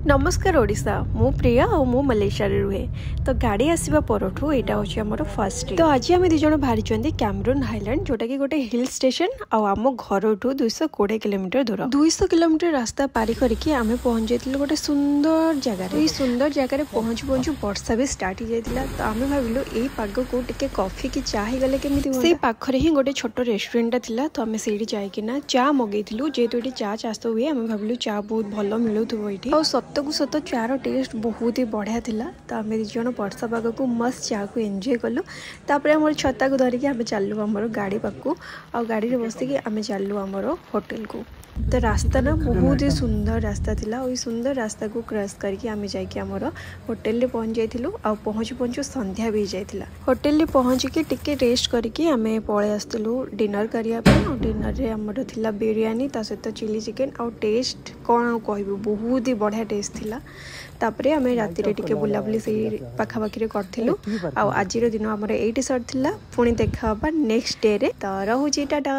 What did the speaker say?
नमस्कार ओडिशा मु प्रिया और मु मलेशिया रे रुहे तो गाड़ी आसवा परठू एटा होची हमर फर्स्ट तो आज आम दिज बाहरी कैमरून हाईलैंड जोटा कि गोटे हिल स्टेशन आम घर 220 किलोमीटर दूर 200 किलोमीटर रास्ता पारी करके आम पहुंच जाइए गोटे सुंदर जगार ये सुंदर जगार पहुँचु पहुँचु वर्षा भी स्टार्ट हो जाता तो आम भाविलु यही पाग को टिके कॉफी की चा ही गले केमिति से पाखरे ही गोटे छोट रेस्टोरेंट थिला तो आम से जाइकिना चा मगेइथिलु जेहेतु ये चा चाष हुए आम भाविलु चा बहुत भल मिलुथबो एठी और सत को सत चार टेस्ट बहुत ही बढ़िया थिला तो आम दिज वर्षा पाग को मस्त चा को एंजॉय कलु तापर आम छता को धरिकी आम चलु आम गाड़ी पाखु आ गाड़ी में बसिकी आम चलु आम होटेल को तो रास्ता ना बहुत ही सुंदर रास्ता थिला और सुंदर रास्ता को क्रॉस करके आम जाइए आमर होटेल पहुँच जाइलु आ पहुँचु पहुँचु संध्या भी जाइला होटेल पहुँचिकी टिके रेस्ट करके आम पलि आसलु डिनर करने और डिनर रे आमर थिला बिरयानी ता सहित चिली चिकेन और टेस्ट कौन कहबू बहुत ही बढ़िया टेस्ट थिला तापरे आम राति टिके बुलाबुली से पाखापाखि करूँ आज दिन आमर एटी सर थिला पुणी देखा नेक्स्ट डे रे तो रोची टाटा।